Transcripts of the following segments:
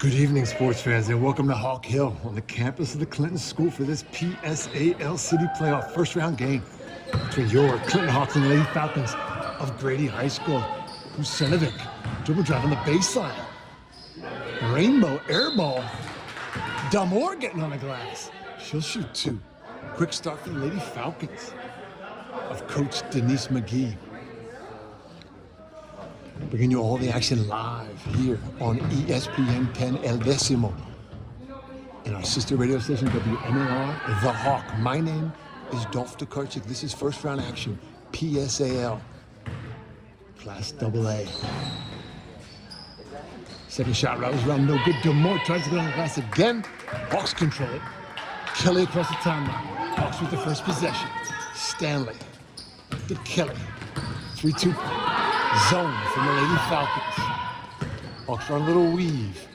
Good evening, sports fans, and welcome to Hawk Hill on the campus of the Clinton School for this PSAL City Playoff first-round game between your Clinton Hawks and the Lady Falcons of Grady High School. Husenovic, dribble drive on the baseline. Rainbow airball. Damore getting on the glass. She'll shoot two. Quick start for the Lady Falcons of Coach Denise McGee. Bringing you all the action live here on ESPN 10 El Décimo and our sister radio station WMAR, The Hawk. My name is Dolph Tokarczyk. This is first round action, PSAL, Class AA. Second shot, rattles around, no good. Damore tries to get on the glass again. Hawks control it. Kelly across the timeline. Hawks with the first possession. Stanley to Kelly. 3-2. Zone from the Lady Falcons. Hawks run a little weave.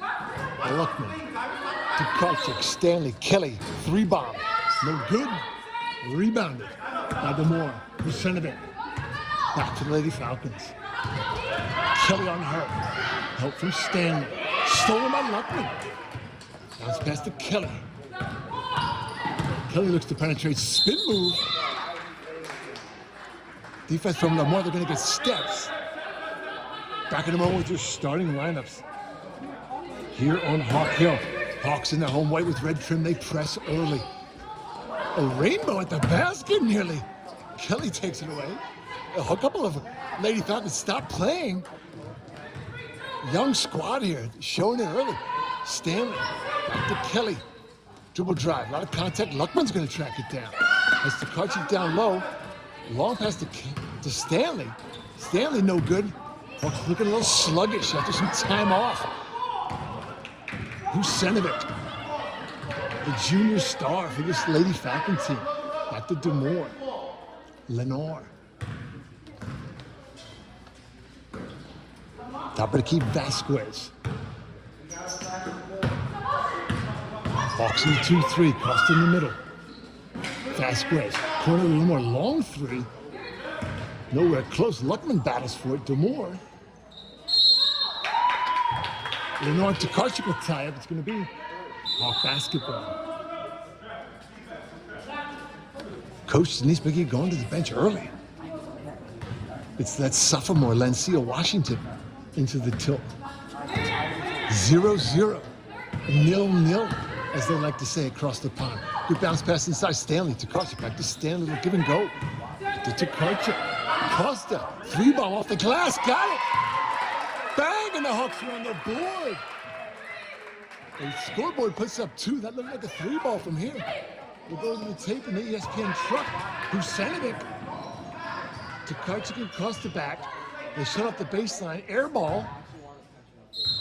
Luckman to Karczyk, Stanley, Kelly, three bomb. No good. Rebounded by Damore. Husenovic. Back to the Lady Falcons. Kelly on her. Help from Stanley. Stolen by Luckman. Bounce pass to Kelly. Kelly looks to penetrate. Spin move. Defense from Damore. They're going to get steps. Back in a moment with your starting lineups. Here on Hawk Hill. Hawks in their home white with red trim. They press early. A rainbow at the basket nearly. Kelly takes it away. A couple of Lady Falcons stop playing. Young squad here, showing it early. Stanley, back to Kelly. Dribble drive, a lot of contact. Luckman's going to track it down. As Tokarczyk down low. Long pass to Stanley. Stanley no good. Hawks looking a little sluggish after some time off. Husenovic, the junior star for this Lady Falcon team. Back to Damore. Lenore. Top of the key, Vasquez. Hawks in the 2-3, crossed in the middle. Vasquez, corner a little more, long three. Nowhere close. Luckman battles for it. Damore. Lenore to Karczyk will tie up. It's going to be Hawk basketball. Coach Denise McGee going to the bench early. It's that sophomore, Lancia Washington, into the tilt. 0-0. 0-0, as they like to say across the pond. Good bounce pass inside. Stanley to Karczyk. Back to Stanley. Little give and go. To Karczyk. Costa. Three ball off the glass. Got it. Bang! And the Hawks are on the board. The scoreboard puts up two. That looked like a three ball from here. We'll go to the tape in the ESPN truck. Husenovic to Karczyk and Costa back. They shut off the baseline. Air ball.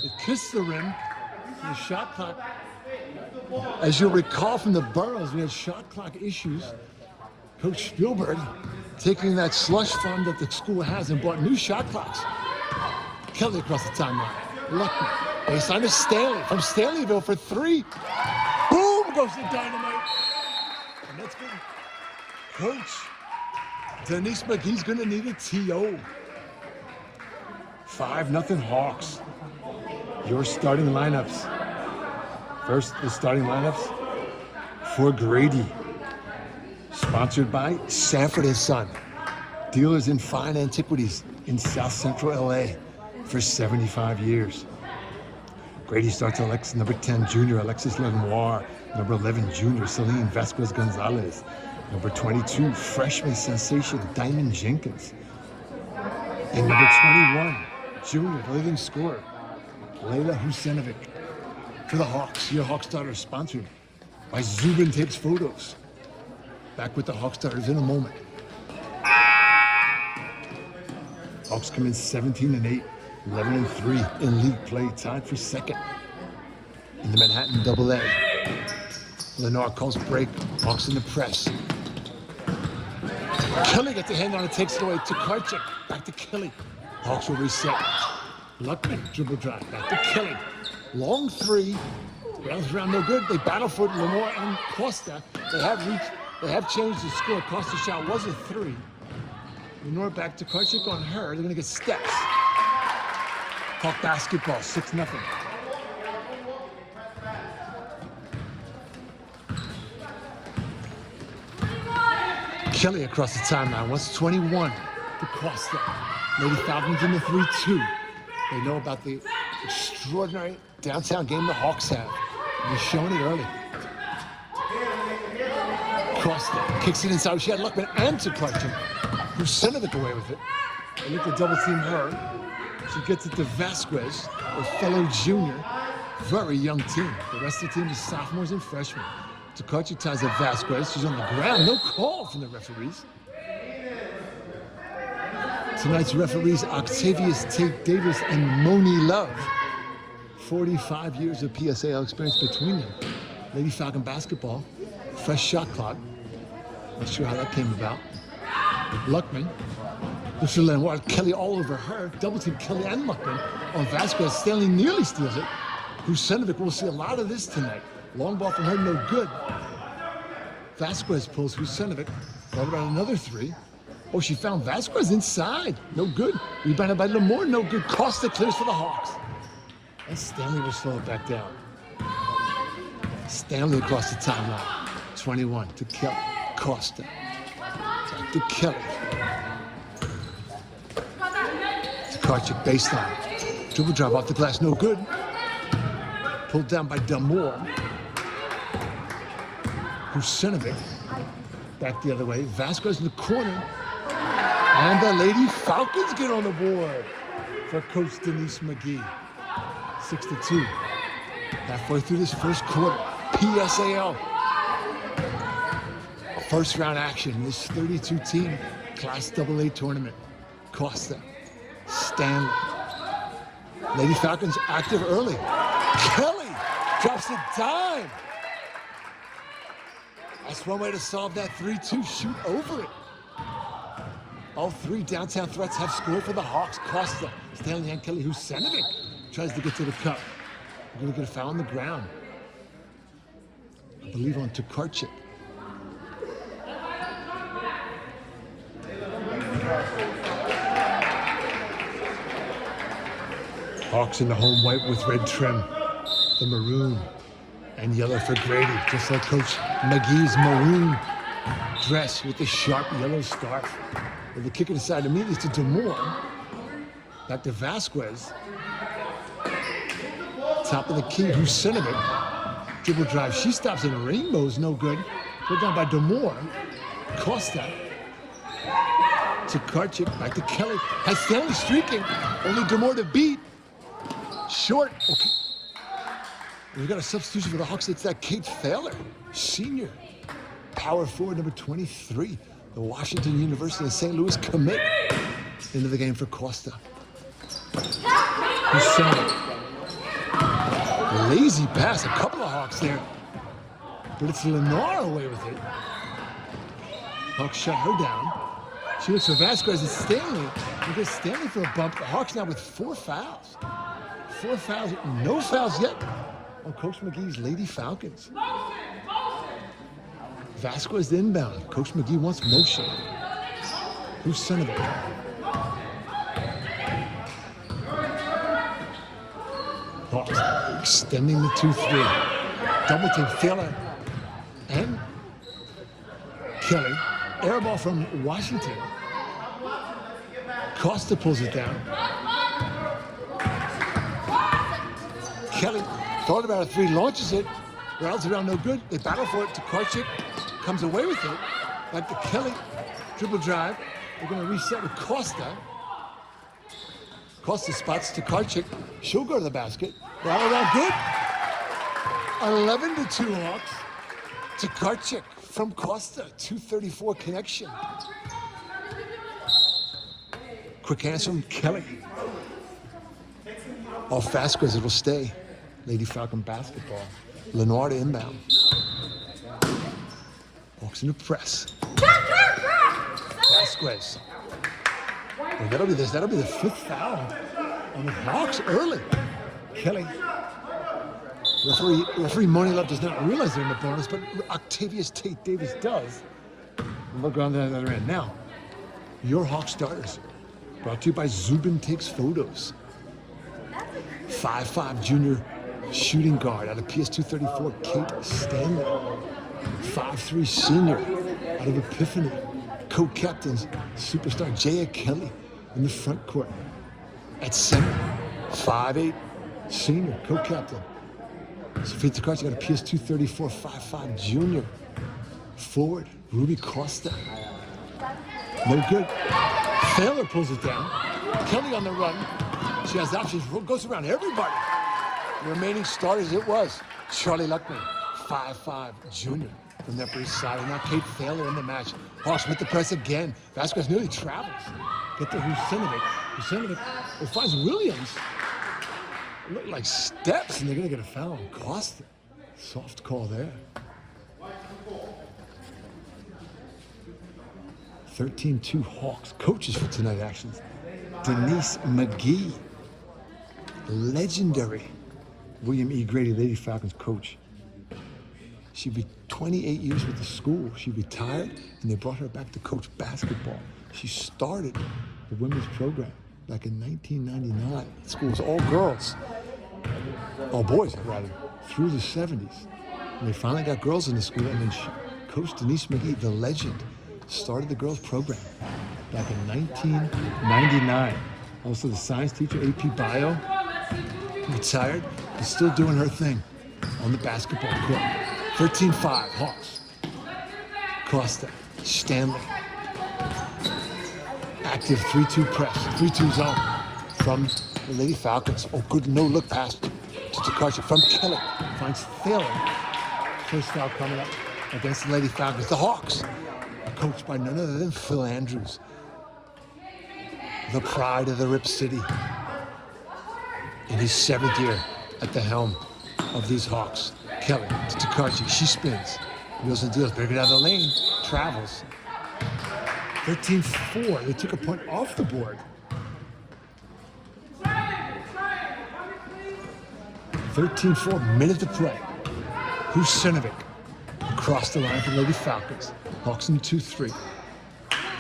It kissed the rim. And the shot clock. As you'll recall from the Burrows, we had shot clock issues. Coach Spielberg taking that slush fund that the school has and bought new shot clocks. Kelly across the timeline. Luckman. Baseline to Stanley from Stanleyville for three. Boom goes the dynamite. And that's good. Coach Denise McGee's going to need a TO. 5-0 Hawks. Your starting lineups. First, the starting lineups for Grady. Sponsored by Sanford & Son. Dealers in fine antiquities in South Central LA for 75 years. Grady starts number 10, junior Alexis Lenoir. Number 11, junior Celine Vasquez Gonzalez. Number 22, freshman sensation Diamond Jenkins. And number 21, junior leading scorer Layla Husenovic. For the Hawks, your Hawk starters sponsored by Zubin Tapes Photos. Back with the Hawk starters in a moment. Hawks come in 17-8, 11-3 in league play, tied for second in the Manhattan AA. Lenore calls break. Hawks in the press. Kelly gets the hand on it, takes it away to Karczyk. Back to Kelly. Hawks will reset. Luckman dribble drive. Back to Kelly. Long three. Bounce around, no good. They battle for it. Lenore and Costa. They have changed the score. Costa's shot was a three. Lenore back to Karczyk on her. They're going to get steps. Hawk basketball, 6-0. Kelly across the timeline, 121 to Costa. Lady Falcons in the 3-2. They know about the extraordinary downtown game the Hawks have. They're showing it early. Costa kicks it inside. She had Luckman and Tukarchik, who sent it away with it. They look to double team her. She gets it to Vasquez, her fellow junior. Very young team. The rest of the team is sophomores and freshmen. Tukarchik ties up Vasquez. She's on the ground. No call from the referees. Tonight's referees, Octavius Tate Davis and Moni Love. 45 years of PSAL experience between them. Lady Falcon basketball, fresh shot clock. Not sure how that came about. Luckman, Mr. Lenoir, Kelly all over her. Double team Kelly and Luckman on Vasquez. Stanley nearly steals it. Husenovic, we'll see a lot of this tonight. Long ball from her, no good. Vasquez pulls Husenovic. Thought about another three. Oh, she found Vasquez inside. No good. Rebounded by Lamore. No good. Costa clears for the Hawks. And Stanley will slow it back down. Stanley across the timeline. 21 to Kelly. Costa. Back to Kelly. Tukarchik baseline. Dribble drive off the glass. No good. Pulled down by Damore. Husenovic. Back the other way. Vasquez in the corner. And the Lady Falcons get on the board for Coach Denise McGee. 6-2. Halfway through this first quarter. PSAL. First round action in this 32-team Class AA tournament. Costa. Stanley. Lady Falcons active early. Kelly drops a dime. That's one way to solve that 3-2. Shoot over it. All three downtown threats have scored for the Hawks. Costa, Stanley, and Kelly. Husenovic tries to get to the cup. We're going to get a foul on the ground. I believe on Tukarchik. Hawks in the home white with red trim. The maroon and yellow for Grady, just like Coach McGee's maroon dress with the sharp yellow scarf. With the kick it aside immediately to Damore. Back to Vasquez. Top of the key, Husenovic. Dribble drive, she stops in rainbows, no good. Put down by Damore. Costa. Tukarchik, back to Kelly. Has Stanley streaking. Only Damore to beat. Short. Okay. We've got a substitution for the Hawks. It's that Kate Thaler, senior. Power forward, number 23. The Washington University of St. Louis commit into the game for Costa. Husenovic. Lazy pass, a couple of Hawks there. But it's Lenoir away with it. Hawks shut her down. She looks for Vasquez and Stanley. We get Stanley for a bump. The Hawks now with 4 fouls. 4 fouls, no fouls yet on Coach McGee's Lady Falcons. Vasquez inbound. Coach McGee wants motion. Husenovic. Hawks extending the 2-3. Double team, Thaler and Kelly. Air ball from Washington. Costa pulls it down. Kelly thought about a 3, launches it. Rattles around, no good. They battle for it. Tukarchik comes away with it. Back to Kelly. Dribble drive. They're going to reset with Costa. Costa spots Tukarchik. She'll go to the basket. Rattle around, good. 11-2 Hawks. Tukarchik from Costa. 234 connection. Quick answer from Kelly. Off Vasquez, it'll stay. Lady Falcon basketball. Lenoir to inbound. Hawks in the press. Vasquez. Well, that'll be the 5th foul on the Hawks early. Kelly. Referee Moni Love does not realize they're in the bonus, but Octavius Tate Davis does. And look around the other end. Now, your Hawk starters. Brought to you by Zubin Takes Photos. 5'5" junior shooting guard out of PS 234, Kate Stanley. 5'3" senior out of Epiphany, co-captains superstar Jaya Kelly in the front court. At center, 5'8", senior co-captain. Sophia Takachi got a PS 234, 5'5", junior. Forward, Ruby Costa. No good. Thaler pulls it down. Kelly on the run. She has options, goes around everybody. The remaining starters, it was Charlie Luckman, 5'5", junior from the Upper East Side. And now Kate Thaler in the match. Hawks with the press again. Vasquez nearly travels. Get to Husinovic. Husinovic finds Williams. It looked like steps, and they're going to get a foul on Costa. Soft call there. 13-2 Hawks. Coaches for tonight actions. Denise McGee, legendary William E. Grady Lady Falcons coach. She'd be 28 years with the school. She retired, and they brought her back to coach basketball. She started the women's program back in 1999. The school was all girls, all boys rather, through the 70s. And they finally got girls in the school, and then Coach Denise McGee, the legend, started the girls program back in 1999. Also the science teacher, AP Bio, retired, but still doing her thing on the basketball court. 13-5 Hawks. Costa, Stanley. Active 3-2 press, 3-2 zone from the Lady Falcons. Oh, good no-look pass to Takashi from Kelly. Finds Thaler. First foul coming up against the Lady Falcons. The Hawks, coached by none other than Phil Andrews, the pride of the Rip City, in his 7th year at the helm of these Hawks. Kelly to Takashi. She spins. Wheels and deals. Better get out of the lane. Travels. 13-4. They took a point off the board. 13-4. Minute to play. Husinovic across the line for Lady Falcons. Hawks in 2-3.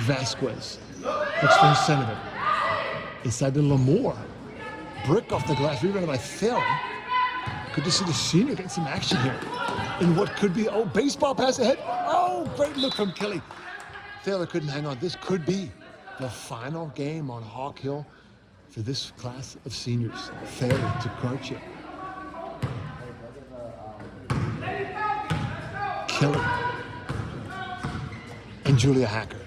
Vasquez looks for Husinovic. Inside to Lamore. Brick off the glass. Rebounded by Thaler. Good to see the senior getting some action here in what could be, oh, baseball pass ahead. Oh, great look from Kelly. Thaler couldn't hang on. This could be the final game on Hawk Hill for this class of seniors. Thaler to Karcha. Kelly and Julia Hacker.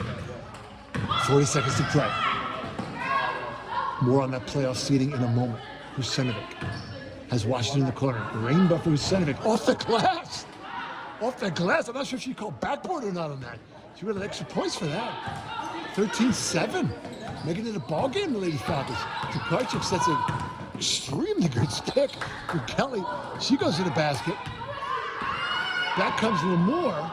40 seconds to play. More on that playoff seeding in a moment. Husinovic has Washington in the corner. Rain buffer Husinovic off the glass. Off the glass. I'm not sure if she called backboard or not on that. She would have extra points for that. 13-7. Making it a ball game, the Lady Falcons. Tukarchuk sets an extremely good stick for Kelly. She goes to the basket. Back comes Lamore.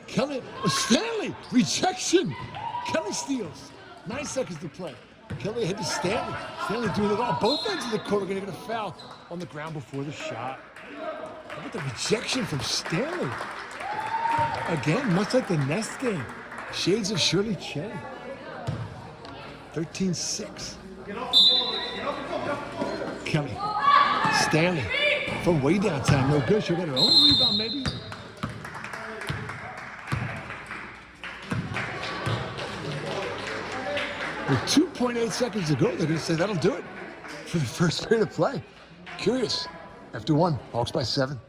Kelly, Stanley, rejection. Kelly steals. 9 seconds to play. Kelly ahead to Stanley. Stanley doing it all. Both ends of the court are going to get a foul on the ground before the shot. How about the rejection from Stanley? Again, much like the Nest game. Shades of Shirley Chen. 13-6. Kelly. Stanley. From way downtown. No good. She'll get her own rebound, maybe. With 2.8 seconds to go, they're going to say that'll do it for the first period of play. Curious. After 1, Hawks by 7.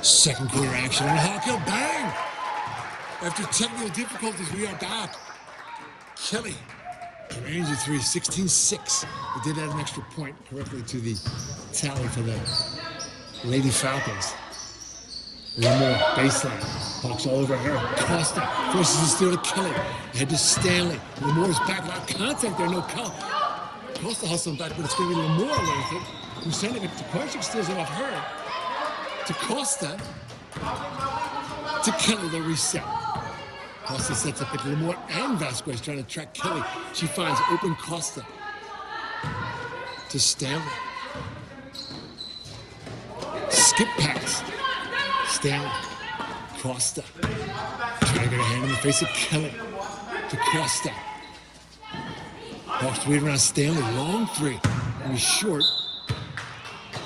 Second quarter action on Hawk Hill. Bang! After technical difficulties, we are back. Kelly, range of 3, 16-6. They did add an extra point correctly to the tally for the Lady Falcons. Lamore, baseline. Hawks all over her. Costa forces the steal to Kelly. Ahead to Stanley. Lamore's back. Without contact there. No count. Costa hustling back, but it's going to be Lamore with it. Who's sending it to Karchuk, steals it off her. To Costa. To Kelly, the reset. Costa sets up at Lamore and Vasquez trying to track Kelly. She finds open Costa. To Stanley. Skip pass. Stanley. Costa. Trying to get a hand in the face of Kelly. To Costa. Hawks waiting around Stanley. Long three. He was short.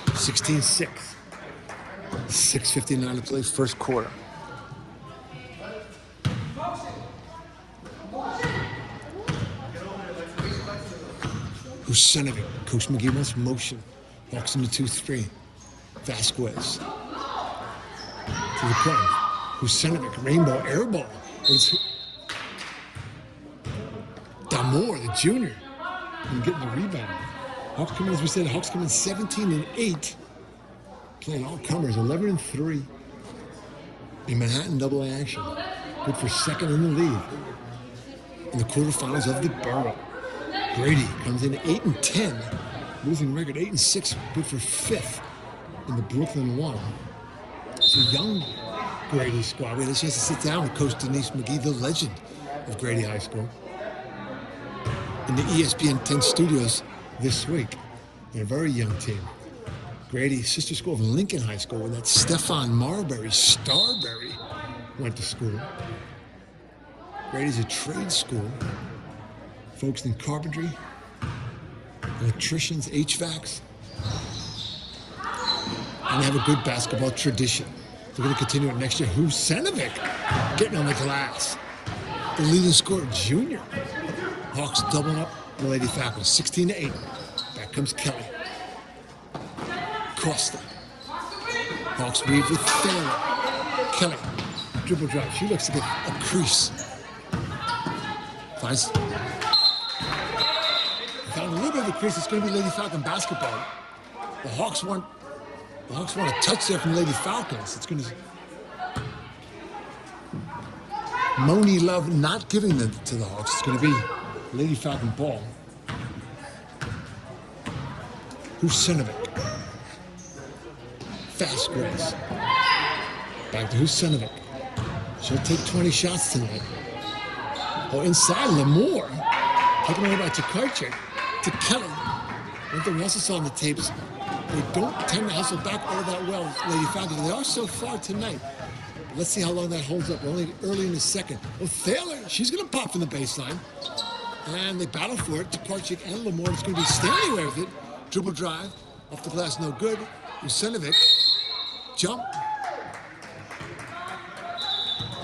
16-6. 6:59 to play, first quarter. Husenovic. Coach McGee wants motion. Walks into 2-3. Vasquez. To the corner. Husenovic. Rainbow airball. It's Damore, the junior. And getting the rebound. Hawks come in, as we said, Hawks come in 17-8. Playing all comers, 11-3. In Manhattan AA action. Good for second in the league. In the quarterfinals of the Borough. Grady comes in 8-10, losing record 8-6, good for fifth in the Brooklyn 1. So young Grady squad. We had a chance to sit down with Coach Denise McGee, the legend of Grady High School, in the ESPN 10 studios this week. And a very young team. Grady, sister school of Lincoln High School, where that Stefan Starberry went to school. Grady's a trade school. Folks in carpentry, electricians, HVACs, and they have a good basketball tradition. They're going to continue it next year. Husenovic getting on the glass. The leading scorer, junior. Hawks doubling up the Lady Falcons, 16-8. Back comes Kelly. Costa. Hawks weave with Taylor. Kelly, dribble drive. She looks like a crease. Finds. Found a little bit of a crease. It's going to be Lady Falcon basketball. The Hawks want a touch there from Lady Falcons. It's going to Moni Love not giving them to the Hawks. It's going to be Lady Falcon ball. Husenovic. Fast grace. Back to Husenovic. She'll take 20 shots tonight. Oh, inside Lamore. Taken away by Tokarczyk. To Kelly. One thing we also saw on the tapes, they don't tend to hustle back all that well, Lady Falcons. They are so far tonight. But let's see how long that holds up. We're only early in the second. Well, Thaler, she's going to pop from the baseline. And they battle for it. Tokarczyk and Lamore is going to be standing away with it. Dribble drive. Off the glass, no good. Husenovic. Jump.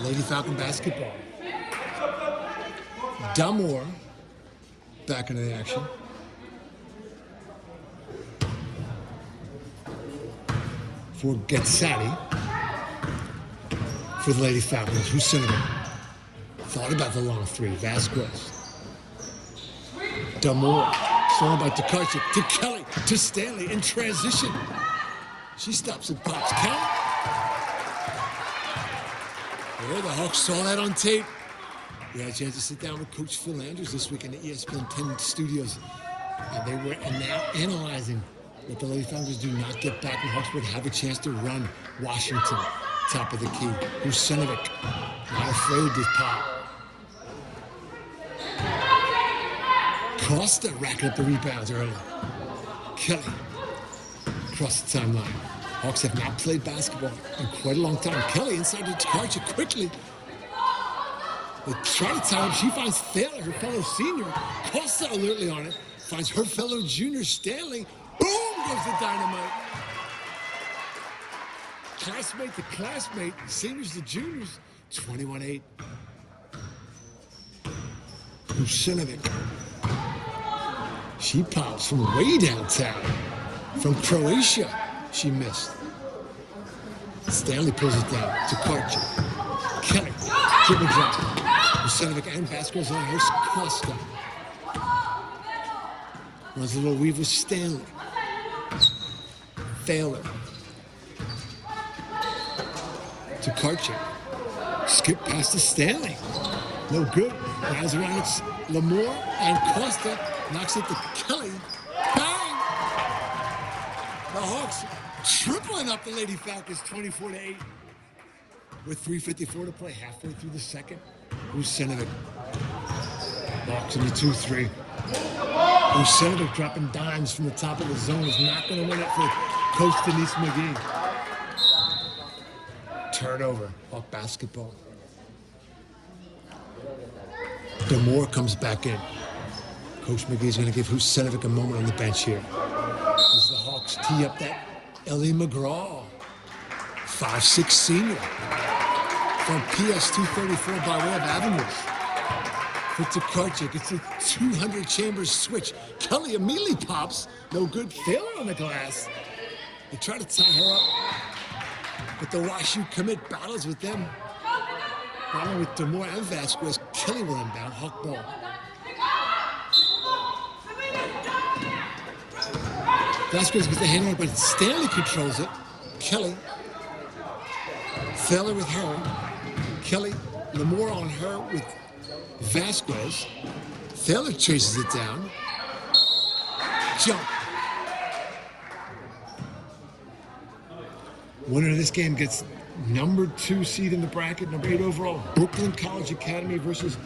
Lady Falcon basketball. Damore back into the action. For Getsati. For the Lady Falcons. Husenovic. Thought about the long three. Vasquez. Damore. Stolen by Tokarczyk. To Kelly. To Stanley in transition. She stops and pops. Count. Well, the Hawks saw that on tape. We had a chance to sit down with Coach Phil Andrews this week in the ESPN 10 studios. And they were now analyzing what the Lady Falcons do not get back. And Hawks would have a chance to run Washington, top of the key. Husenovic, not afraid to pop. Costa racking up the rebounds early. Kelly, across the timeline. Hawks have not played basketball in quite a long time. Kelly inside to Tokarczyk quickly. They try to tie him. She finds Thaler, her fellow senior. Costa alertly on it. Finds her fellow junior Stanley. Boom goes the dynamite. Classmate to classmate. Seniors to juniors. 21-8. Husenovic. She pops from way downtown. From Croatia. She missed. Stanley pulls it down. Tokarczyk. Kelly. Dribble drop. Husenovic and Vasquez on her. Costa. Runs a little weave with Stanley. Thaler. Tokarczyk. Skip past to Stanley. No good. Rounds around, it's Lamore and Costa. Knocks it to Kelly. Bang! The Hawks tripling up the Lady Falcons 24-8. With 3:54 to play, halfway through the second. Husenovic. Walks in the 2-3. Husenovic dropping dimes from the top of the zone is not going to win it for Coach Denise McGee. Turnover. Hawk basketball. Damore comes back in. Coach McGee's going to give Husenovic a moment on the bench here. As the Hawks tee up that Ellie McGraw. 5'6" senior from PS 234 by way of Avenues. For Tkaczyk, it's a 200 chambers switch. Kelly immediately pops. No good. Failure on the glass. They try to tie her up, but the WashU commit battles with them. Battling with Demore and Vasquez. Kelly will inbound. Hawk ball. Vasquez gets the hand on it, but Stanley controls it. Kelly. Failure with her. Kelly. Lamore on her with Vasquez. Thaler chases it down. Jump. Winner of this game gets number 2 seed in the bracket, number 8 overall, Brooklyn College Academy versus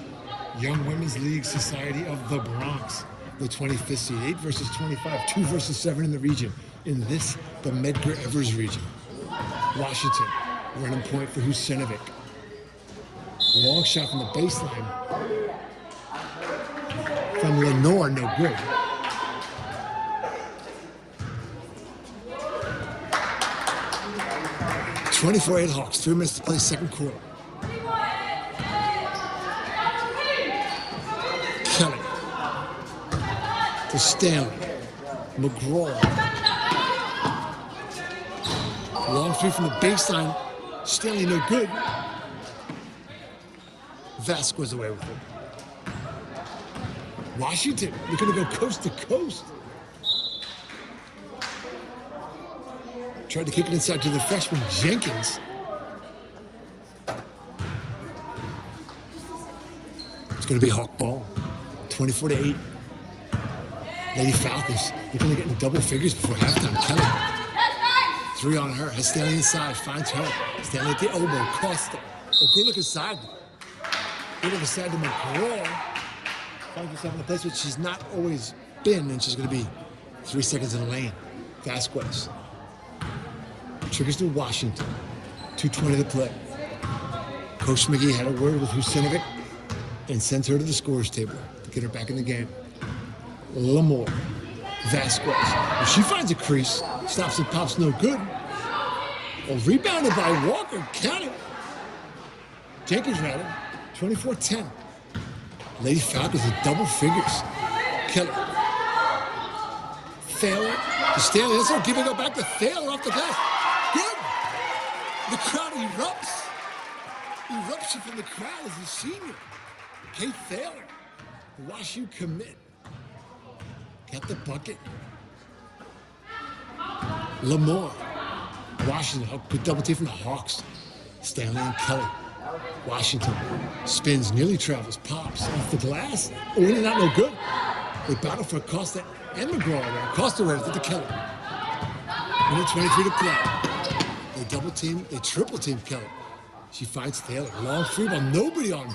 Young Women's League Society of the Bronx. The 25th seed, 8 versus 25, 2 versus 7 in the region. In this, the Medgar Evers region. Washington, running point for Husinovic. Long shot from the baseline. From Lenore, no good. (24-8 Hawks, 3 minutes to play, second quarter. Kelly to Stanley. McGraw. Long three from the baseline. Stanley, no good. Vasquez away with it. Washington, they're going to go coast to coast. Tried to kick it inside to the freshman Jenkins. It's going to be Hawk ball. 24-8. Lady Falcons, they're going to get in double figures before halftime. Kelly. 3 on her. Has Stanley inside. Finds her. Stanley at the elbow. Costa. A good look inside. Good look inside to McGraw. Finds herself in a place which she's not always been, and she's going to be 3 seconds in the lane. Vasquez. Triggers to Washington. 2:20 to play. Coach McGee had a word with Husinovic and sends her to the scorers table to get her back in the game. Lamore. Vasquez. If she finds a crease, stops and pops, no good. Well, rebounded by Walker. Count it. Jenkins rather. 24-10. Lady Falcons in double figures. Kelly. Thaler to Stanley. That's not giving it back to Thaler off the glass. Good. The crowd erupts. Eruption from the crowd as the senior. Kate Thaler. WashU commit. Got the bucket. Lamore. Washington. Good double team from the Hawks. Stanley and Kelly. Washington spins, nearly travels, pops off the glass. Oh, in and out, no good. They battle for Costa and McGraw there. Costa right to the Kelly. Minute 23 to play. They double team, they triple team Kelly. She finds Thaler. Long free ball, nobody on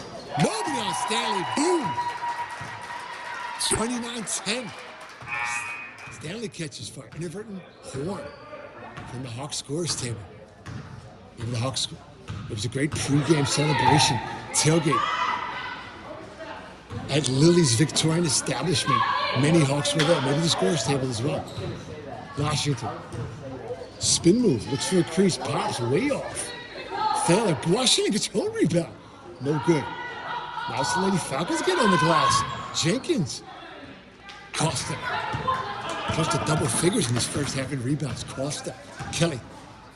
Stanley. Boom! 29-10. Stanley catches fire. Inadvertent horn from the Hawks scorers table. Even the Hawks. It was a great pregame celebration, tailgate at Lily's Victorian establishment. Many Hawks were there, maybe the scorers table as well. Washington, spin move, looks for a crease, pops way off. Thaler, Washington gets home rebound, no good. Now it's the Lady Falcons get on the glass. Jenkins, Costa double figures in his first half in rebounds. Costa, Kelly.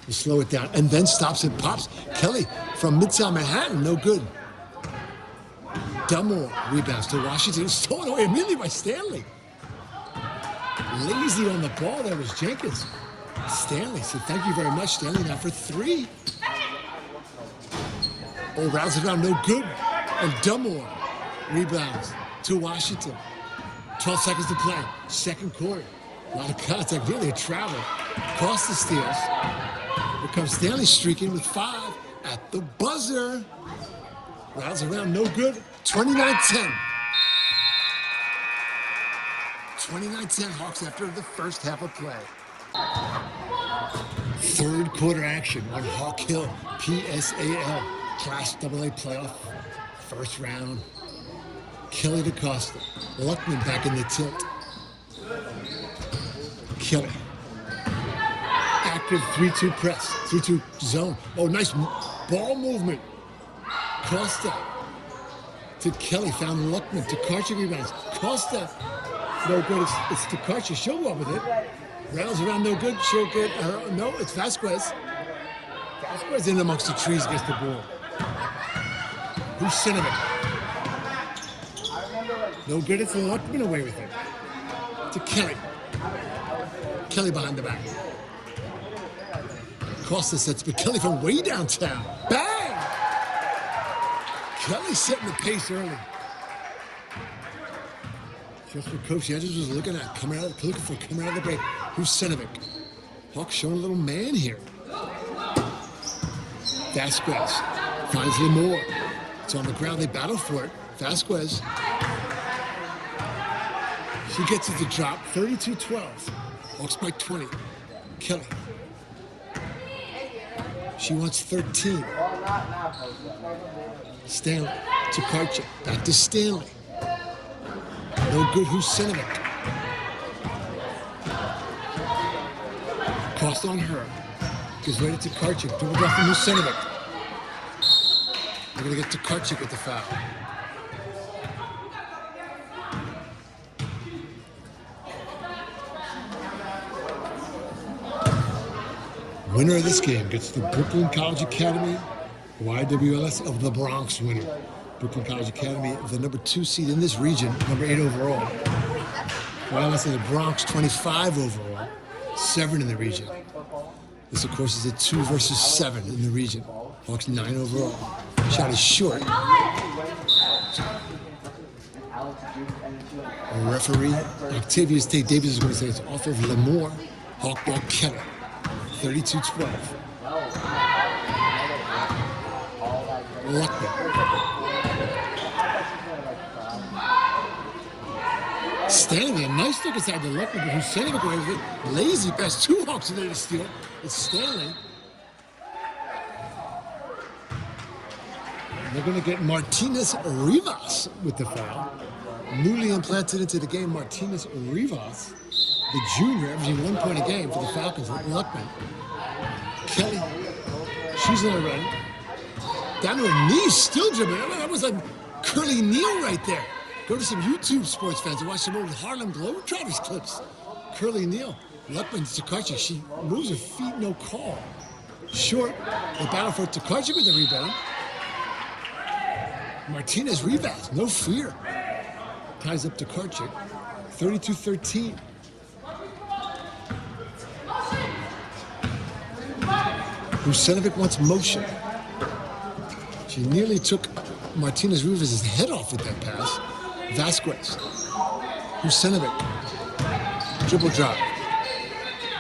To slow it down, and then stops and pops. Kelly from Midtown Manhattan, no good. Dumore rebounds to Washington, stolen away immediately by Stanley. Lazy on the ball, there was Jenkins. Stanley said, thank you very much, Stanley, now for 3. Oh, rounds it around, no good. And Dumore rebounds to Washington. 12 seconds to play, second quarter. A lot of contact, really a travel. Costa steals. Here comes Stanley streaking with 5 at the buzzer. Rounds around, no good. 29-10. 29-10 Hawks after the first half of play. Third quarter action on Hawk Hill PSAL Class AA Playoff. First round. Kelly DeCosta. Luckman back in the tilt. Kelly. active 3-2 press, 3-2 zone. Oh, nice ball movement. Costa to Kelly, found Luckman. To Karcher rebounds. Costa, no good. It's to Karcher. She'll go up with it. Rattles around, no good. She'll get her. No, it's Vasquez. Vasquez in amongst the trees gets the ball. Who's Cinnamon? No good. It's Luckman away with it. To Kelly. Kelly behind the back. Costa sets, but Kelly from way downtown. Bang! Kelly setting the pace early. Just what Coach Hedges was looking at, coming out of the break. Who's Sinovic? Hawks showing a little man here. Vasquez finds Lamore. It's on the ground. They battle for it. Vasquez. She gets it to drop. 32-12. Hawks by 20. Kelly. She wants 13. Stanley to Karcher. Back to Stanley. No good. Who's Cinnamon? Cost on her. Gives ready to Karcher. Dribble off from Cinnamon. We're going to get to Karcher with the foul. Winner of this game gets the Brooklyn College Academy YWLS of the Bronx winner. Brooklyn College Academy, the number 2 seed in this region, number 8 overall. YLS of the Bronx, 25 overall, 7 in the region. This, of course, is a 2 versus 7 in the region. Hawks 9 overall. Shot is short. A referee, Octavia State Davis is going to say it's off of Lamore. Hawk ball Keller. 32-12. Luckman. Stanley, a nice look inside the Luckman, but who's sending it away with it? Lazy pass, 2 Hawks in there to steal. It's Stanley. They're going to get Martinez Rivas with the foul. Newly implanted into the game, Martinez Rivas, the junior, averaging 1 point a game for the Falcons with Luckman. Kelly, she's in a run. Down to her knees, still dribbling. I mean, that was like Curly Neal right there. Go to some YouTube sports fans and watch some old Harlem Globetrotters clips. Curly Neal, Luckman, Takachi. She moves her feet, no call. Short, the battle for Takachi with the rebound. Martinez rebounds, no fear. Ties up Takachi, 32-13. Rusenovic wants motion. She nearly took Martinez Rivas' head off with that pass. Vasquez. Rusenovic. Dribble drop.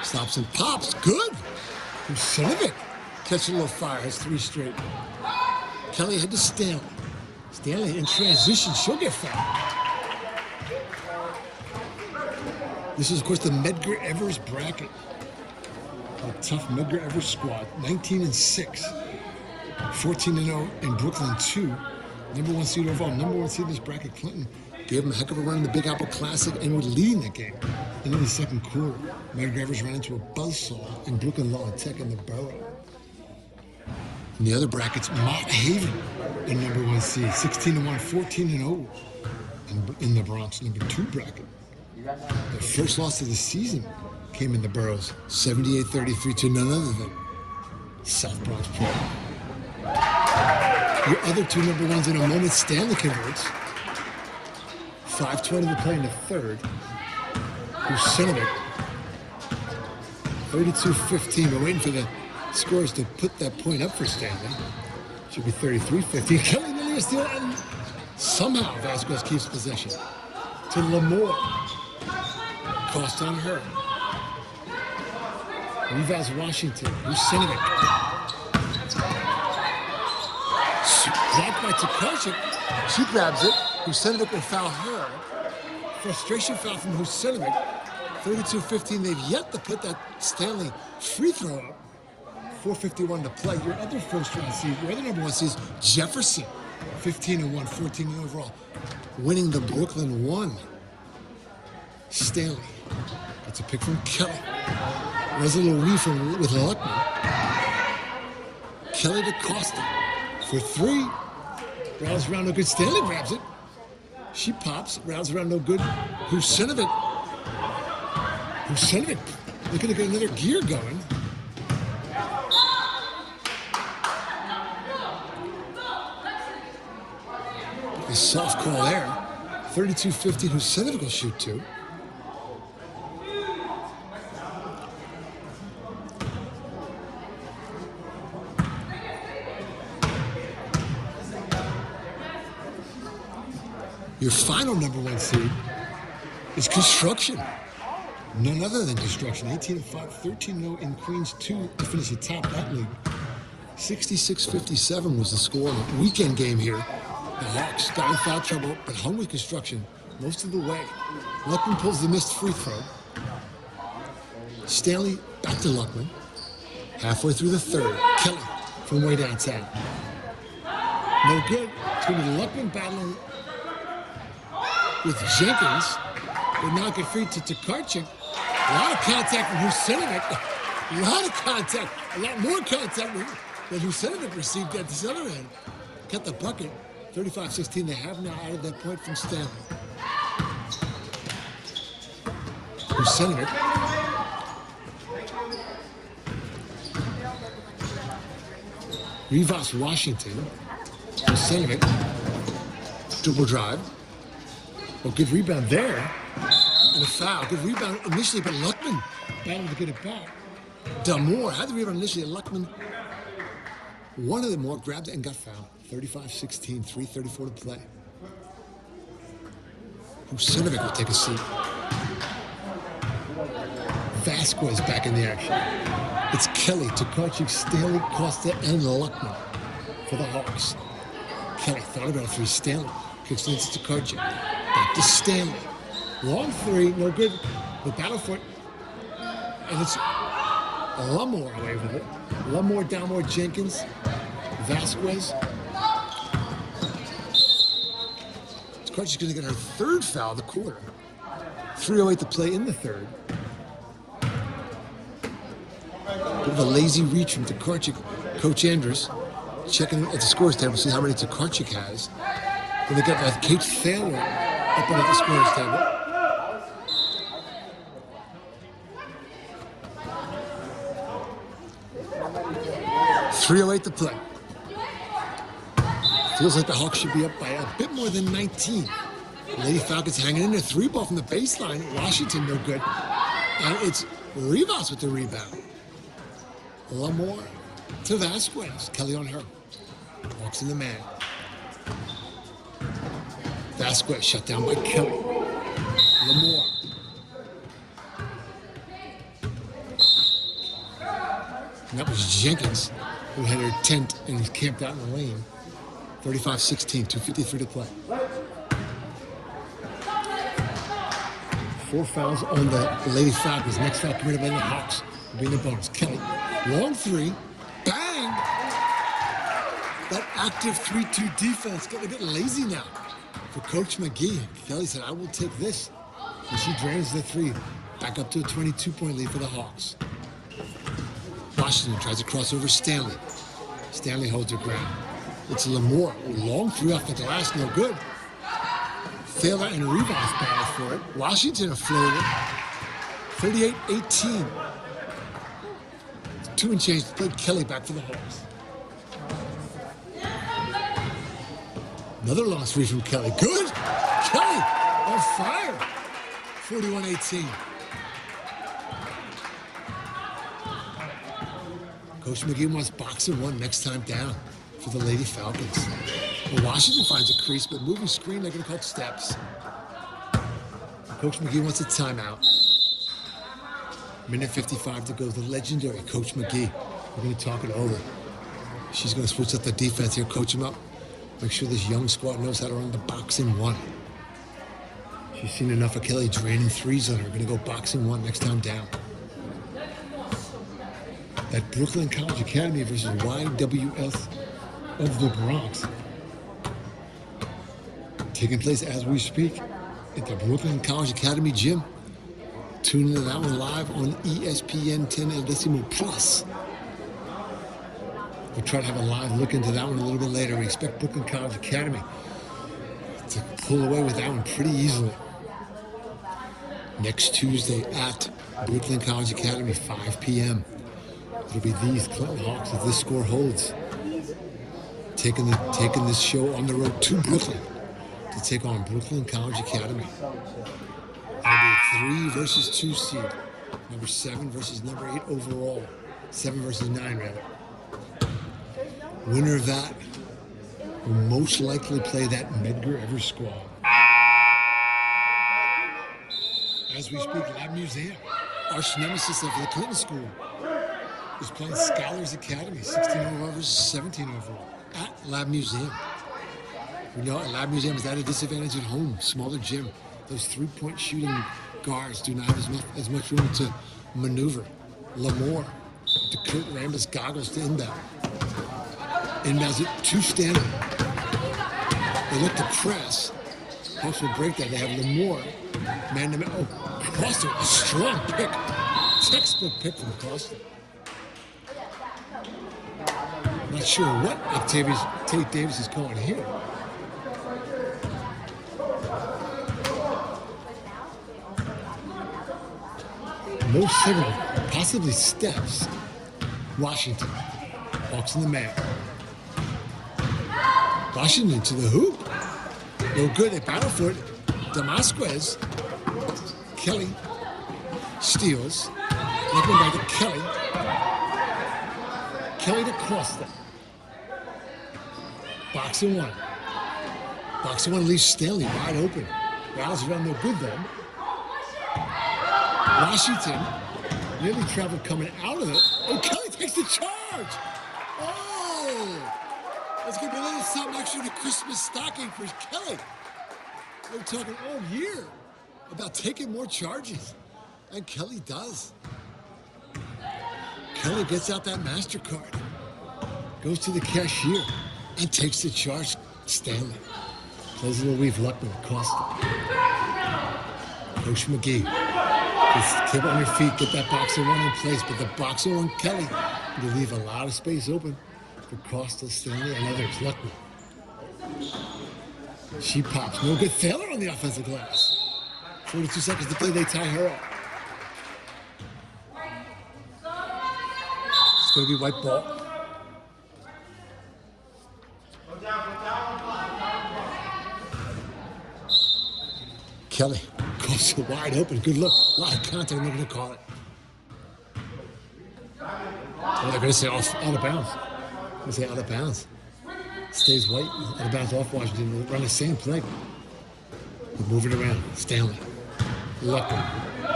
Stops and pops. Good. Rusenovic. Catch a little fire. Has 3 straight. Kelly head to Stanley. Stanley in transition. She'll get fouled. This is, of course, the Medgar Evers bracket. A tough Medgar Evers squad. 19-6. 14-0 in Brooklyn 2. Number 1 seed overall. Number 1 seed in this bracket, Clinton, gave him a heck of a run in the Big Apple Classic and was leading that game. Into the second quarter, Medgar Evers ran into a buzzsaw in Brooklyn Law and Tech in the Borough. In the other brackets, Mott Haven, the number 1 seed, 16-1, 14-0 in the Bronx, number 2 bracket. The first loss of the season came in the Boroughs, 78-33 to none other than South Bronx Pro. Your other 2 number 1s in a moment, Stanley converts. 5:20 to play in the third. Rusenovic, 32-15. We're waiting for the scores to put that point up for Stanley. Should be 33-15. Kelly nearly a steal, and somehow Vasquez keeps possession. To Lamore. Cost on her. Rivas Washington. Rusenovic. Blocked by Takashi. She grabs it. Rusenovic will foul her. Frustration foul from Rusenovic. 32-15. They've yet to put that Stanley free throw up. 4:51 to play. Your other first round seed, your other number 1 seed is Jefferson. 15-1, 14 overall. Winning the Brooklyn 1. Stanley. That's a pick from Kelly. Was a little weave with Luckman. Kelly to Costa for three. Rattles around no good. Stanley grabs it. She pops. Rattles around no good. Husinovic. Looking to get another gear going. A soft call there. 32-15. Husinovic will shoot two. Your final number one seed is Construction. None other than Construction. 18-5, 13-0 in Queens 2 to finish atop that league. 66-57 was the score in the weekend game here. The Hawks got in foul trouble, but hung with Construction most of the way. Luckman pulls the missed free throw. Stanley back to Luckman. Halfway through the third, Kelly from way downtown. No good. It's going to be Luckman battling with Jenkins. They knock it free to Tokarczyk. A lot of contact from Husinovic. A lot of contact. A lot more contact than Husinovic received at this other end. Got the bucket. 35-16. They have now added that point from Stanley. Husinovic. Rivas Washington. Husinovic. Dribble drive. Oh, good rebound there. And a foul. Good rebound initially, but Luckman battled to get it back. Damore had the rebound initially. Luckman, one of them more, grabbed it and got fouled. 35-16, 3:34 to play. Husinovic will take a seat. Vasquez back in the action. It's Kelly, Tokarczyk, Stanley, Costa, and Luckman for the Hawks. Kelly thought about a three. Stanley kicks it into Tokarczyk. Back to Stanley. Long three, no good. The battle for it. And it's Lumore away with it. Lumore, Damore, Jenkins, Vasquez. Tokarczyk's going to get her third foul of the quarter. 3:08 to play in the third. Bit of a lazy reach from Tokarczyk. Coach Andrews checking at the scores table to see how many Tokarczyk has. Then they get Kate Thaler up at the scores table. .308 to play. Feels like the Hawks should be up by a bit more than 19. Lady Falcons hanging in there. Three ball from the baseline. Washington no good. And it's Rivas with the rebound. Lumore to Vasquez. Kelly on her. Walks in the man. Vasquez shut down by Kelly. Lumore. And that was Jenkins, who had her tent and was camped out in the lane. 35-16, 2:53 to play. 4 fouls on the Lady Falcons. Next foul committed by the Hawks will be in the bonus. Kelly, long three, bang! That active 3-2 defense getting a bit lazy now for Coach McGee. Kelly said, I will take this. And she drains the three. Back up to a 22-point lead for the Hawks. Washington tries to cross over Stanley. Stanley holds her ground. It's Lumore. Long three off the glass, no good. Thaler and Rivas battle for it. Washington a floater. 38-18. 2 and change to play. Kelly back for the Hawks. Another long three from Kelly. Good! Kelly on fire. 41-18. Coach McGee wants boxing one next time down for the Lady Falcons. Well, Washington finds a crease, but moving screen, they're going to call steps. Coach McGee wants a timeout. Minute 55 to go. The legendary Coach McGee. We're going to talk it over. She's going to switch up the defense here, coach him up. Make sure this young squad knows how to run the boxing one. She's seen enough of Kelly draining threes on her. Going to go boxing one next time down. At Brooklyn College Academy versus YWS of the Bronx. Taking place as we speak at the Brooklyn College Academy gym. Tune into that one live on ESPN 10 El Decimo Plus. We'll try to have a live look into that one a little bit later. We expect Brooklyn College Academy to pull away with that one pretty easily. Next Tuesday at Brooklyn College Academy, 5 p.m. It'll be these Clinton Hawks, if this score holds, taking this show on the road to Brooklyn to take on Brooklyn College Academy. It'll be a 3 versus 2 seed. Number 7 versus number 8 overall. 7 versus 9, rather. Winner of that will most likely play that Medgar Evers squad. As we speak, Lab Museum, arch nemesis of the Clinton School, is playing Scholars Academy, 16 overall versus 17 overall, at Lab Museum. We know Lab Museum is at a disadvantage at home, smaller gym. Those three-point shooting guards do not have as much room to maneuver. Lamore, to Kurt Rambis goggles to inbound. Inbounds it to Stanley. They look to press. Hawks will break that. They have Lamore. Man to man. Oh, Costa, a strong pick. Textbook pick from Costa. Not sure what Tate Davis is calling here. No signal, possibly steps. Washington. Hawks in the man. Washington to the hoop. No good. They battle for it. Damasquez. Kelly steals. Looking back to Kelly. Kelly to Costa. Box and one. Box and one leaves Stanley wide open. Rouse around no good then. Washington nearly traveled coming out of it. Oh, Kelly takes the charge. Oh, that's going to be a little something extra to Christmas stocking for Kelly. We're talking all year about taking more charges, and Kelly does. Kelly gets out that MasterCard, goes to the cashier, and takes the charge. Stanley plays a little weave. Luckman, Costa. Coach McGee. Just keep on your feet, get that box of one in place, but the box of one, Kelly, you leave a lot of space open for Costa, Stanley, and others. Luckman. She pops. No good. Thaler on the offensive glass. 42 seconds to play. They tie her up. It's going to be white ball. Kelly goes to wide open. Good look. A lot of contact. They're going to call it. Well, they're going to say out of bounds. They're going to say out of bounds. Stays white. Out of bounds off Washington. They'll run the same play. They move it around. Stanley. Luckman.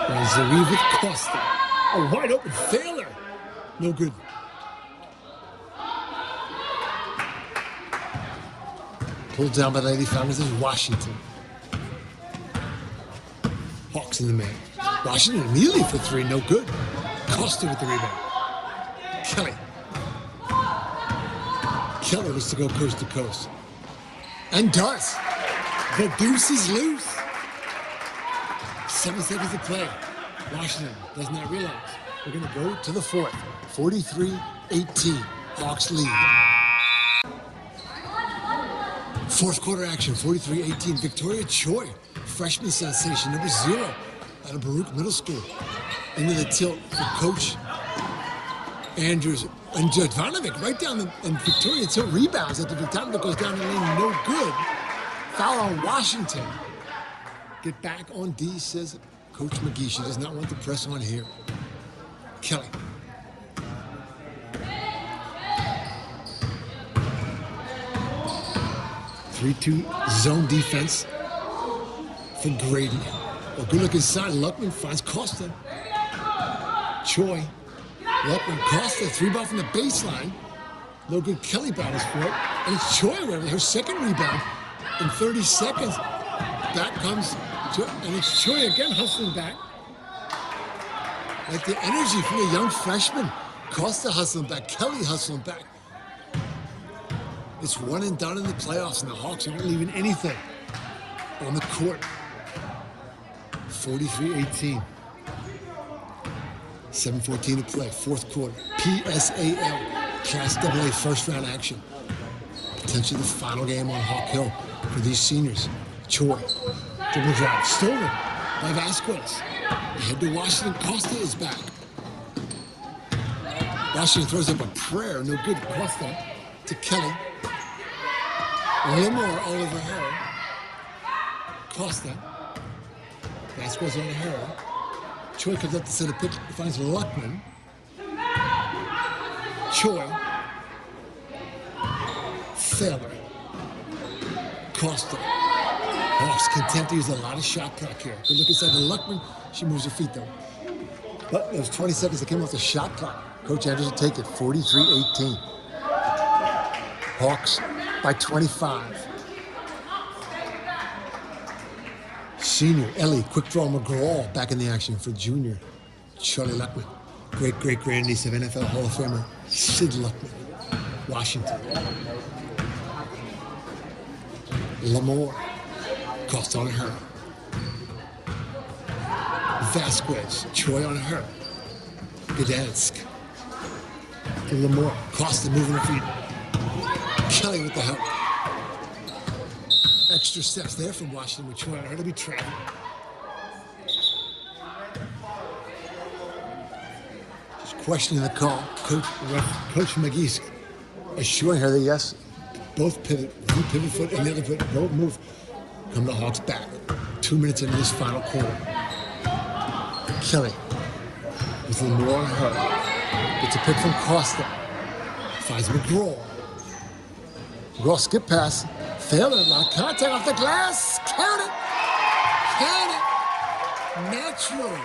Runs the weave with Costa. Oh, wide open. Thaler. No good. Pulled down by the Lady Falcons. This is Washington. Hawks in the man. Washington immediately for 3. No good. Costa with the rebound. Kelly. Kelly was to go coast to coast. And does. The deuce is loose. 7 seconds to play. Washington does not realize. We're going to go to the 4th. 43-18. Hawks lead. 4th quarter action. 43-18. Victoria Choi, freshman sensation, number 0 out of Baruch Middle School. Into the tilt for Coach Andrews and Jovanovic right down and Victoria tilt rebounds after Victoria goes down the lane. No good. Foul on Washington. Get back on D, says Coach McGee. She does not want to press on here. Kelly. Three-two zone defense for Grady. A good look inside. Luckman finds Costa. Choi. Luckman, Costa, 3-ball from the baseline. No good. Kelly battles for it. And it's Choi with her second rebound in 30 seconds. Back comes Choi, and it's Choi again hustling back. Like the energy from the young freshman. Costa hustling back. Kelly hustling back. It's one and done in the playoffs, and the Hawks are not leaving anything on the court. 43-18. 7:14 to play, fourth quarter. PSAL, Class AA first round action. Potentially the final game on Hawk Hill for these seniors. Choi, dribble drive, stolen by Vasquez. Ahead to Washington, Costa is back. Washington throws up a prayer, no good. Costa to Kelly. Limor all over her. Costa. Vasquez on her. Choi comes up to set a pick, finds Luckman. Choi. Thaler. Costa. Hawks content to use a lot of shot clock here. Good look inside to Luckman. She moves her feet though. But those 20 seconds that came off the shot clock. Coach Andrews will take it, 43-18. Hawks by 25. Senior Ellie, quick draw McGraw back in the action for junior Charlie Luckman. Great grandniece of NFL Hall of Famer Sid Luckman. Washington. Lamore. Costa on her. Vasquez. Choi on her. Gdansk. To Lamore. Costa moving her feet. Kelly with the help. Extra steps there from Washington with Choi on her to be traveling. She's questioning the call. Coach McGee's assuring her that yes, both pivot, one pivot foot and the other foot, don't move. Come the Hawks back. 2 minutes into this final quarter. Kelly with Lamore on her. Gets a pick from Costa. Finds McGraw. McGraw skip pass. Thaler, not contact off the glass. Count it. Count it. Natural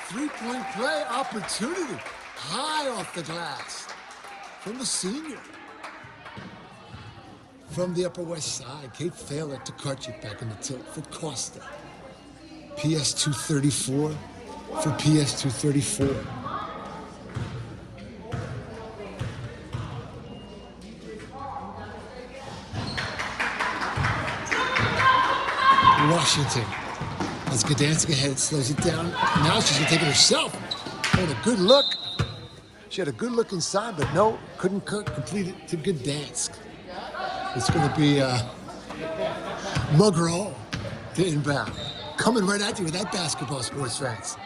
three-point play opportunity. High off the glass. From the senior. From the Upper West Side, Kate Thaler to Karchik back in the tilt for Costa. PS 234 for PS 234. Washington. As Gdansk ahead, slows it down. Now she's gonna take it herself. Had a good look. She had a good look inside, but no, couldn't complete it to Gdansk. It's gonna be McGraw to inbound. Coming right at you with that basketball, sports fans.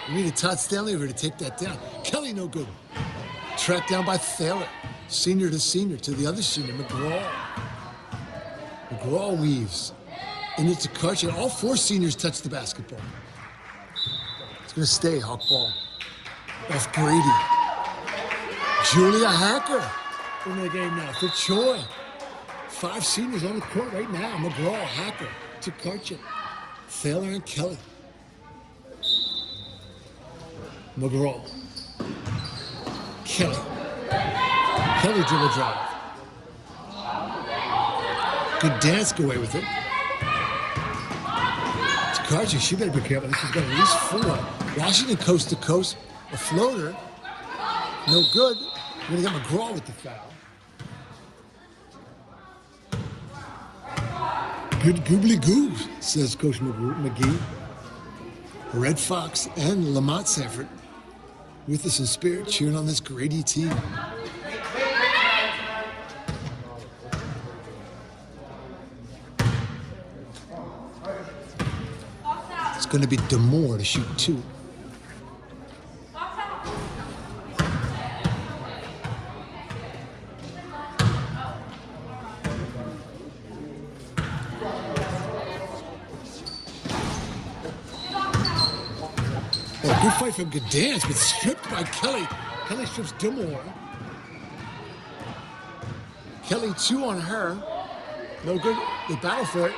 We need a Todd Stanley over to take that down. Kelly no good. Tracked down by Thaler. Senior to the other senior, McGraw. McGraw weaves. And it's a Karchik. All four seniors touch the basketball. It's going to stay, Hawk ball. Off Grady. Julia Hacker in the game now for Choi. 5 seniors on the court right now. McGraw, Hacker to Karchik. Thaler and Kelly. McGraw. Kelly. Kelly dribble drive. Good dance away with it. Karchik, she better be careful. She's got at least 4. Washington coast to coast. A floater. No good. We're going to get McGraw with the foul. Good goobly goo, says Coach McGee. Red Fox and Lamont Sanford with us in spirit, cheering on this Grady team. It's going to be Demore to shoot 2. Oh, good fight from Gdansk, but stripped by Kelly. Kelly strips Demore. Kelly 2 on her. No good. They battle for it.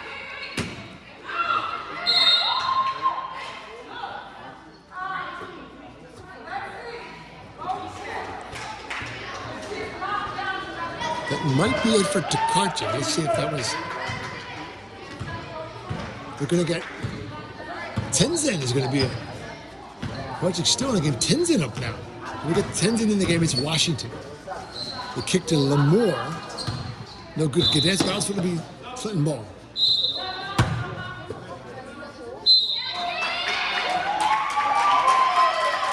That might be it for Karchik. Let's see if that was. They're going to get. Tenzin is going to be it. Karchik's still in the game. Tenzin up now. We get Tenzin in the game. It's Washington. The kick to Lamore. No good. Gdansk bounce going to be Clinton ball.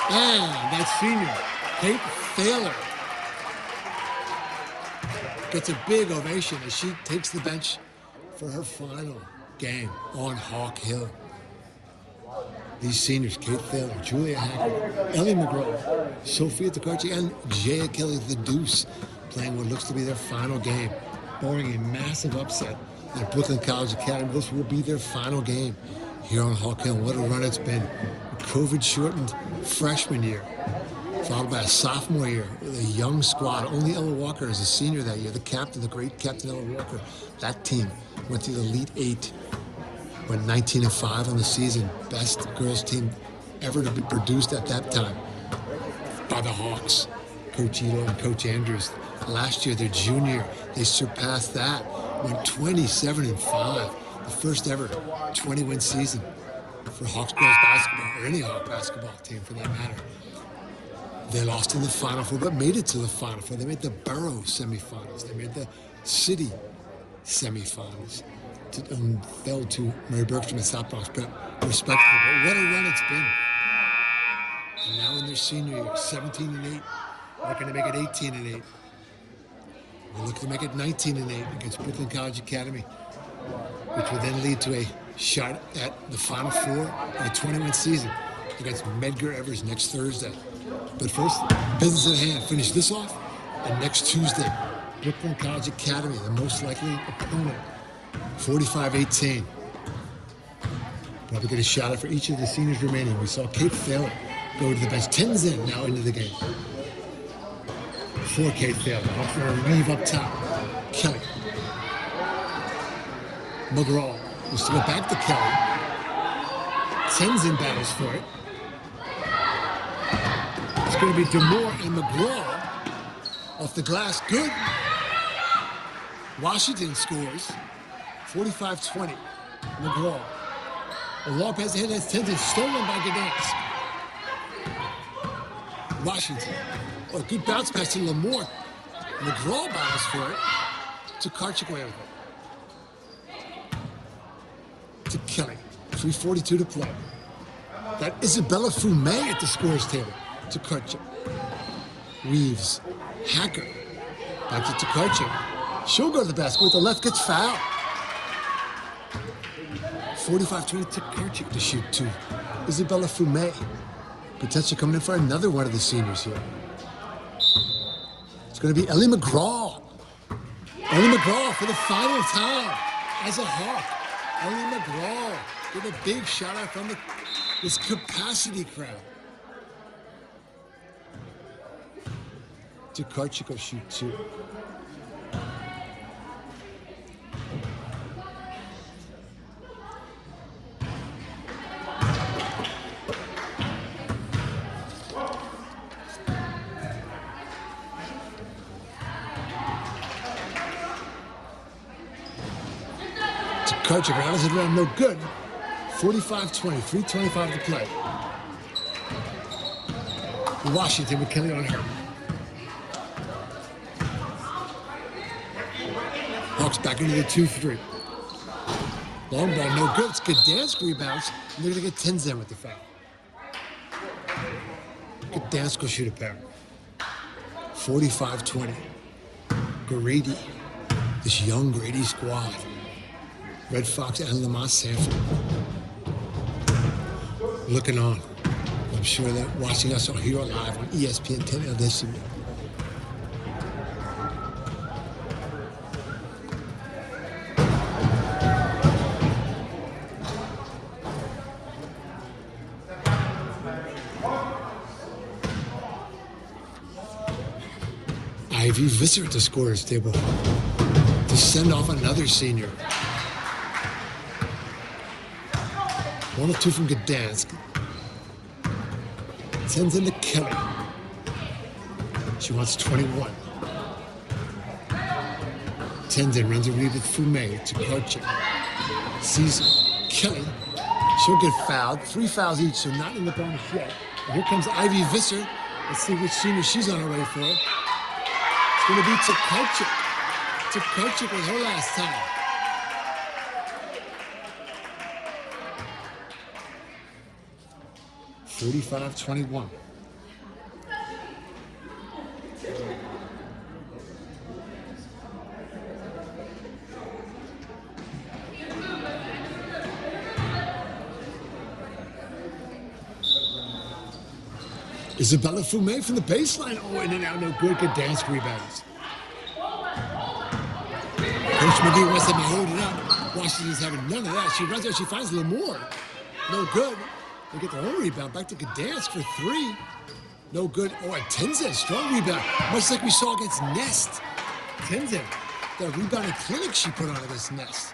And that senior, Kate Thaler, gets a big ovation as she takes the bench for her final game on Hawk Hill. These seniors, Kate Thaler, Julia Hacker, Ellie McGraw, Sophia Tokarczyk, and Jaya Kelly the Deuce, playing what looks to be their final game, barring a massive upset at Brooklyn College Academy. This will be their final game here on Hawk Hill. What a run it's been. A COVID-shortened freshman year, followed by a sophomore year with a young squad. Only Ella Walker is a senior that year. The captain, the great Captain Ella Walker. That team went to the Elite Eight, went 19-5 on the season. Best girls team ever to be produced at that time by the Hawks. Coach Elo and Coach Andrews. Last year, their junior year, they surpassed that. Went 27-5. The first ever 20-win season for Hawks girls basketball, or any Hawk basketball team for that matter. They lost in the Final Four, but made it to the Final Four. They made the borough semifinals. They made the city semifinals. Fell to Mary Bergstrom and South Bronx, but respectable. But what a run it's been. And now in their senior year, 17-8. Looking to make it 18-8. We're looking to make it 19-8 against Brooklyn College Academy, which will then lead to a shot at the Final Four in a 20-win season against Medgar Evers next Thursday. But first, business at hand. Finish this off, and next Tuesday, Brooklyn College Academy, the most likely opponent, 45-18. Probably get a shout out for each of the seniors remaining. We saw Kate Thaler go to the bench. Tenzin now into the game. For Kate Thaler. Hawks going to leave up top. Kelly. McGraw will still go back to Kelly. Tenzin battles for it. It's going to be DeMoore and McGraw off the glass. Good. Washington scores. 45-20. McGraw. A long pass ahead. That's Tenzin. Stolen by Gdansk. Washington. Oh, a good bounce pass to Lamore. McGraw battles for it. To Karchik away with it. To Kelly. 3:42 to play. Got Isabella Fumé at the scorer's table. To Karchik. Reeves. Hacker. Back to Karchik. She'll go to the basket with the left, gets fouled. 45-20 to Karchik to shoot two. Isabella Fumé. Potentially coming in for another one of the seniors here. It's going to be Ellie McGraw. Ellie McGraw for the final time as a Hawk. Ellie McGraw with a big shout out from this capacity crowd. To Karchik will shoot two. Karchik rounds it around, no good. 45-20, 3:25 to play. Washington with Kelly on her. Hawks back into the 2-3. Long ball, no good. It's Gdansk rebounds. And they're going to get Tenzin with the foul. Gdansk will shoot a pair. 45-20. Grady, this young Grady squad. Red Fox and Lamont Sanford looking on. I'm sure that watching us on here live on ESPN 10 this evening. Ivy Visser at the scorer's table to send off another senior. 1 of 2 from Gdansk. Sends into Kelly. She wants 21. Tenzin runs a read with Fumé to Karchik. Sees Kelly. She'll get fouled. 3 fouls each, so not in the bonus yet. And here comes Ivy Visser. Let's see which senior she's on her way for. It's going to be to Karchik. To Karchik with her last time. 45-21. Isabella Fumé from the baseline. Oh, in and out, no good. Good dance rebounds. Coach McGee wants them to hold it up. Washington's having none of that. She runs out, she finds Lamore. No good. They get their own rebound. Back to Gdansk for three. No good. Oh, and Tenzin, strong rebound. Much like we saw against Nest. Tenzin, that rebounding clinic she put on against Nest.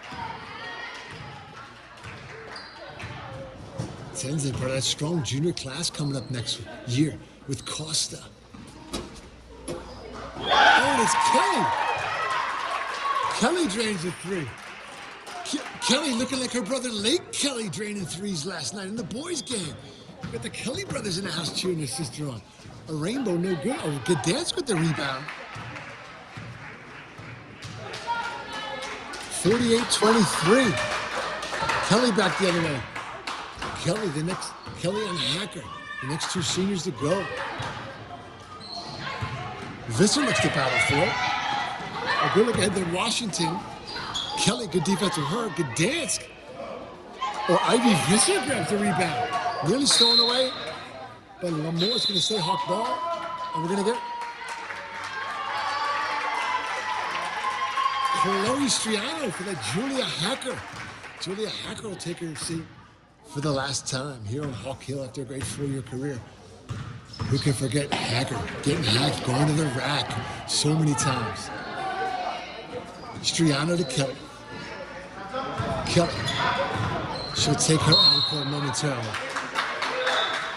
Tenzin, part of that strong junior class coming up next year with Costa. Oh, and it's Kelly. Kelly drains a three. Kelly looking like her brother Lake Kelly draining threes last night in the boys' game. Got the Kelly brothers in the house cheering their sister on. A rainbow, no good. Oh, Gdansk with the rebound. 48-23. Kelly back the other way. Kelly and Hacker, the next two seniors to go. Visser looks to battle for it. A good look ahead to Washington. Kelly, good defense from her. Gdansk. Or Ivy Visser grabs the rebound. Nearly stolen away. But Lamore's going to stay hawk ball. And we're going to get Chloe Striano for that Julia Hacker. Julia Hacker will take her seat for the last time here on Hawk Hill after a great 4-year career. Who can forget Hacker getting hacked, going to the rack so many times. Striano to Kelly. Kelly. She'll take her encore momentarily.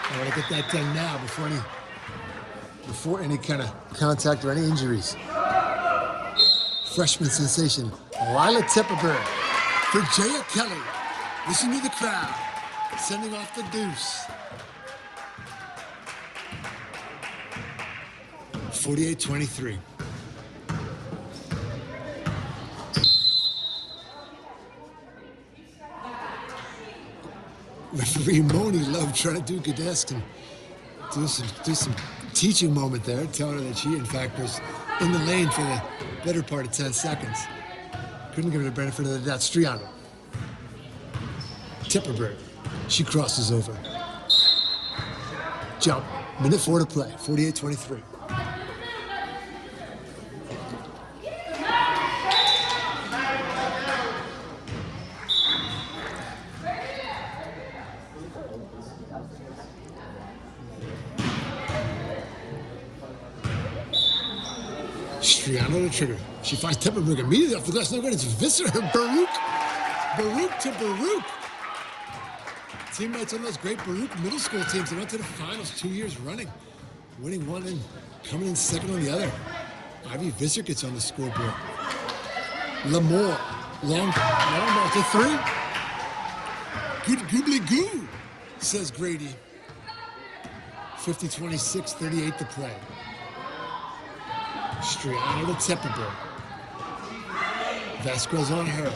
I want to get that done now before any kind of contact or any injuries. Freshman sensation, Lila Tepperberg for Jaya Kelly. Listen to the crowd, sending off the deuce. 48-23. Referee Moni loved trying to do Gdansk and do some teaching moment there, telling her that she, in fact, was in the lane for the better part of 10 seconds. Couldn't give her the benefit of the doubt. Striano. Tepperberg. She crosses over. Jump. Minute 4 to play. 48-23. Striano to trigger. She finds Tepperberg immediately off the glass. No good. It's Visser. Baruch to Baruch. Teammates on those great Baruch middle school teams that went to the finals 2 years running. Winning one and coming in second on the other. Ivy Visser gets on the scoreboard. Lamore. Long ball to three. Good goobly goo, says Grady. 50-26, 38 to play. Striano to Tepperberg. Vasquez on her.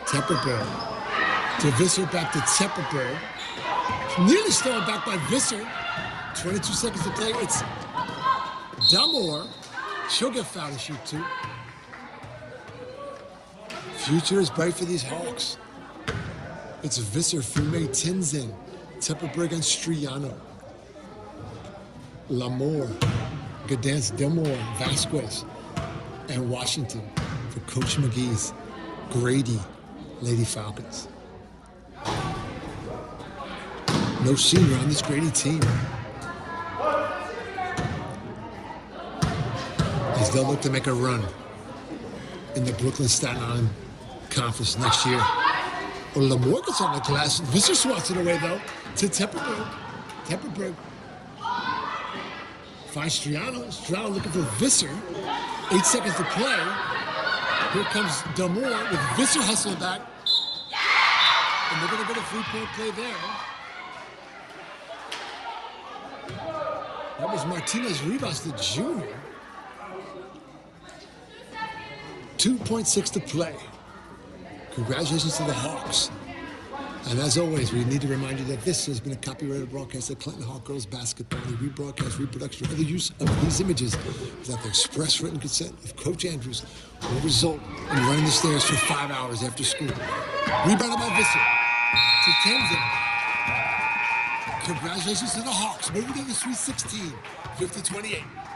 Tepperberg to Visser, back to Tepperberg. Nearly stolen back by Visser. 22 seconds to play. It's Damore. She'll get fouled and shoot two. Future is bright for these Hawks. It's Visser, Fumé, Tenzin, Tepperberg, and Striano. Lamore, Gdansk, Damore, Vasquez, and Washington for Coach McGee's Grady Lady Falcons. No senior on this Grady team. As they'll look to make a run in the Brooklyn Staten Island Conference next year. Or Lamore gets on the glass. Visser swats it away though to Tepperberg. Tepperberg finds Striano. Striano looking for Visser. 8 seconds to play. Here comes Damore with Visser hustling back. And they're going to get a 3-point play there. That was Martinez Rivas, the junior. 2.6 to play. Congratulations to the Hawks. And as always, we need to remind you that this has been a copyrighted broadcast of Clinton Hawk Girls Basketball. Any rebroadcast, reproduction, or other use of these images without the express written consent of Coach Andrews will result in running the stairs for 5 hours after school. Rebounded by Visser to Tenzin. Congratulations to the Hawks, moving to the Sweet 16, 50-28.